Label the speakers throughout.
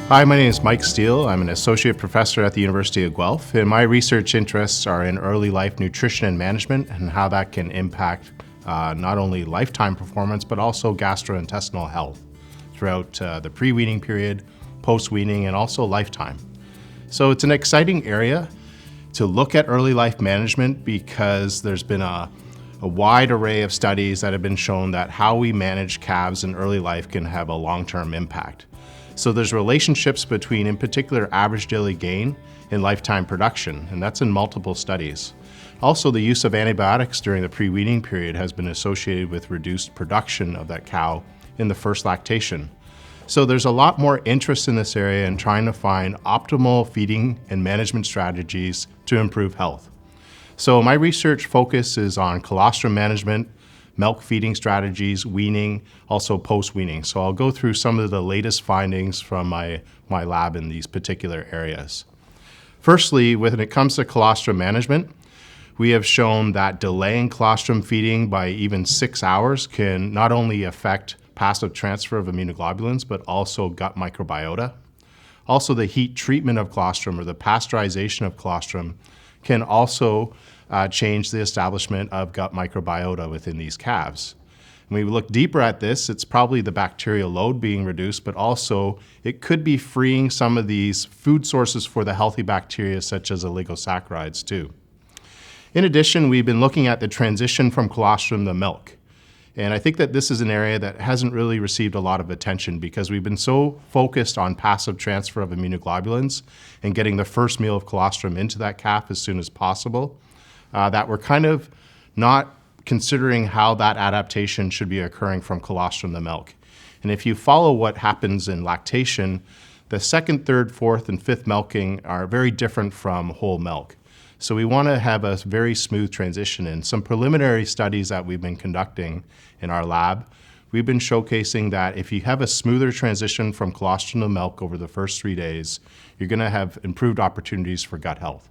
Speaker 1: Hi, my name is Mike Steele. I'm an associate professor at the University of Guelph, and my research interests are in early life nutrition and management and how that can impact not only lifetime performance, but also gastrointestinal health throughout the pre-weaning period, post-weaning, and also lifetime. So it's an exciting area to look at early life management because there's been a wide array of studies that have been shown that how we manage calves in early life can have a long-term impact. So there's relationships between, in particular, average daily gain and lifetime production, and that's in multiple studies. Also, the use of antibiotics during the pre-weaning period has been associated with reduced production of that cow in the first lactation. So there's a lot more interest in this area in trying to find optimal feeding and management strategies to improve health. So my research focus is on colostrum management, milk feeding strategies, weaning, also post-weaning. So I'll go through some of the latest findings from my lab in these particular areas. Firstly, when it comes to colostrum management, we have shown that delaying colostrum feeding by even 6 hours can not only affect passive transfer of immunoglobulins, but also gut microbiota. Also, the heat treatment of colostrum or the pasteurization of colostrum can also change the establishment of gut microbiota within these calves. When we look deeper at this, it's probably the bacterial load being reduced, but also it could be freeing some of these food sources for the healthy bacteria, such as oligosaccharides too. In addition, we've been looking at the transition from colostrum to milk. And I think that this is an area that hasn't really received a lot of attention because we've been so focused on passive transfer of immunoglobulins and getting the first meal of colostrum into that calf as soon as possible, that we're kind of not considering how that adaptation should be occurring from colostrum to milk. And if you follow what happens in lactation, the second, third, fourth, and fifth milking are very different from whole milk. So we want to have a very smooth transition. In some preliminary studies that we've been conducting in our lab, we've been showcasing that if you have a smoother transition from colostrum to milk over the first 3 days, you're going to have improved opportunities for gut health.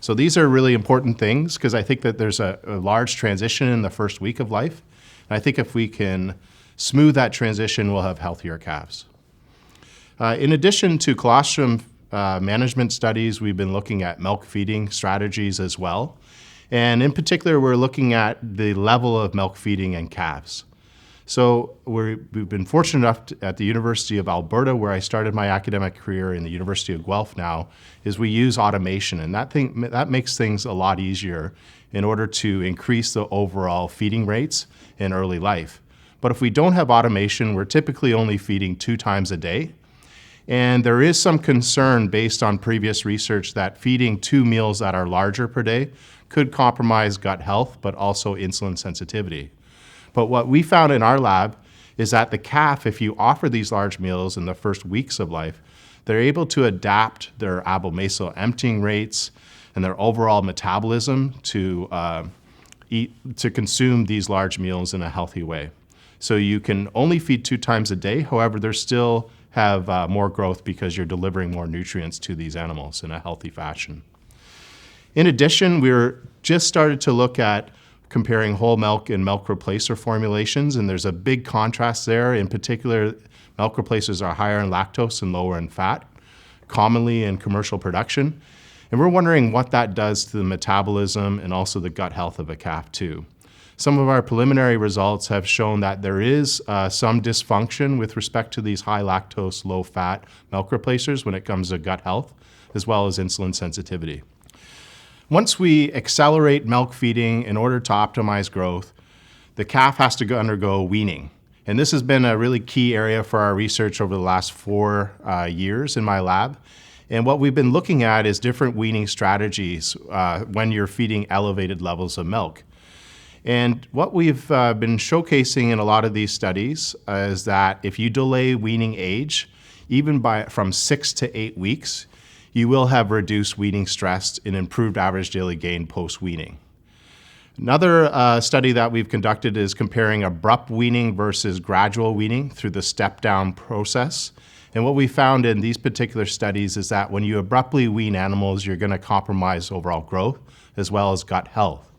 Speaker 1: So these are really important things because I think that there's a large transition in the first week of life. And I think if we can smooth that transition, we'll have healthier calves. In addition to colostrum management studies, we've been looking at milk feeding strategies as well. And in particular, we're looking at the level of milk feeding in calves. So we've been fortunate enough at the University of Alberta, where I started my academic career in the University of Guelph now, is we use automation. And that makes things a lot easier in order to increase the overall feeding rates in early life. But if we don't have automation, we're typically only feeding 2 times a day. And there is some concern based on previous research that feeding 2 meals that are larger per day could compromise gut health, but also insulin sensitivity. But what we found in our lab is that the calf, if you offer these large meals in the first weeks of life, they're able to adapt their abomasal emptying rates and their overall metabolism to consume these large meals in a healthy way. So you can only feed 2 times a day. However, they still have more growth because you're delivering more nutrients to these animals in a healthy fashion. In addition, we're just started to look at comparing whole milk and milk replacer formulations, and there's a big contrast there. In particular, milk replacers are higher in lactose and lower in fat, commonly in commercial production. And we're wondering what that does to the metabolism and also the gut health of a calf too. Some of our preliminary results have shown that there is some dysfunction with respect to these high lactose, low fat milk replacers when it comes to gut health, as well as insulin sensitivity. Once we accelerate milk feeding in order to optimize growth, the calf has to undergo weaning. And this has been a really key area for our research over the last 4 years in my lab. And what we've been looking at is different weaning strategies when you're feeding elevated levels of milk. And what we've been showcasing in a lot of these studies is that if you delay weaning age, even from 6 to 8 weeks, you will have reduced weaning stress and improved average daily gain post-weaning. Another study that we've conducted is comparing abrupt weaning versus gradual weaning through the step-down process. And what we found in these particular studies is that when you abruptly wean animals, you're going to compromise overall growth as well as gut health.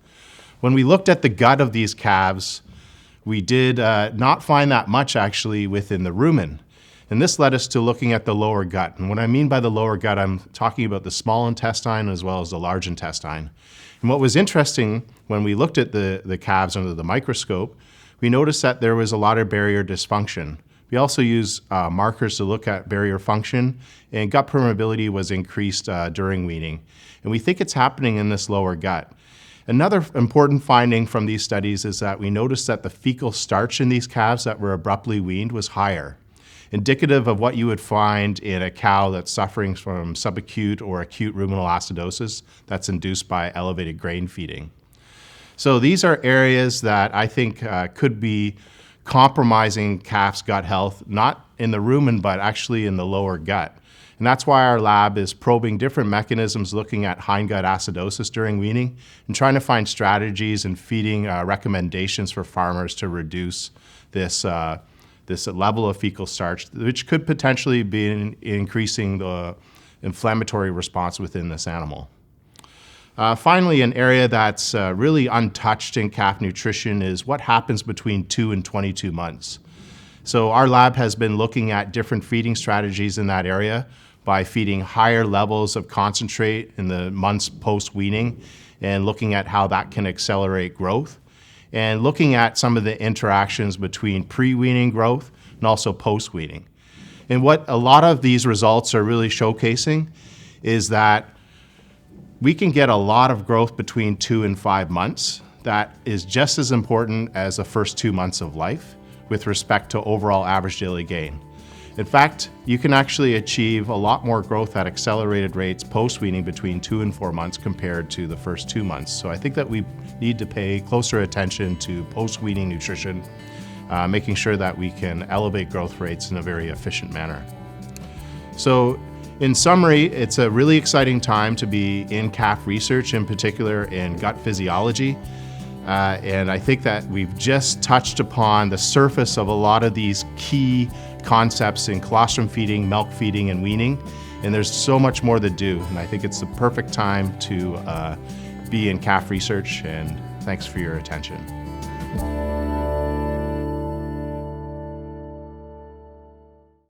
Speaker 1: When we looked at the gut of these calves, we did not find that much actually within the rumen. And this led us to looking at the lower gut. And what I mean by the lower gut, I'm talking about the small intestine as well as the large intestine. And what was interesting when we looked at the calves under the microscope, we noticed that there was a lot of barrier dysfunction. We also use markers to look at barrier function, and gut permeability was increased during weaning. And we think it's happening in this lower gut. Another important finding from these studies is that we noticed that the fecal starch in these calves that were abruptly weaned was higher, indicative of what you would find in a cow that's suffering from subacute or acute ruminal acidosis that's induced by elevated grain feeding. So these are areas that I think could be compromising calves' gut health, not in the rumen, but actually in the lower gut. And that's why our lab is probing different mechanisms looking at hindgut acidosis during weaning and trying to find strategies and feeding recommendations for farmers to reduce this level of fecal starch, which could potentially be increasing the inflammatory response within this animal. Finally, an area that's really untouched in calf nutrition is what happens between 2 and 22 months. So our lab has been looking at different feeding strategies in that area by feeding higher levels of concentrate in the months post-weaning and looking at how that can accelerate growth, and looking at some of the interactions between pre-weaning growth and also post-weaning. And what a lot of these results are really showcasing is that we can get a lot of growth between 2 and 5 months that is just as important as the first 2 months of life with respect to overall average daily gain. In fact, you can actually achieve a lot more growth at accelerated rates post-weaning between 2 and 4 months compared to the first 2 months. So I think that we need to pay closer attention to post-weaning nutrition, making sure that we can elevate growth rates in a very efficient manner. So in summary, it's a really exciting time to be in calf research, in particular in gut physiology. And I think that we've just touched upon the surface of a lot of these key concepts in colostrum feeding, milk feeding, and weaning. And there's so much more to do. And I think it's the perfect time to be in calf research. And thanks for your attention.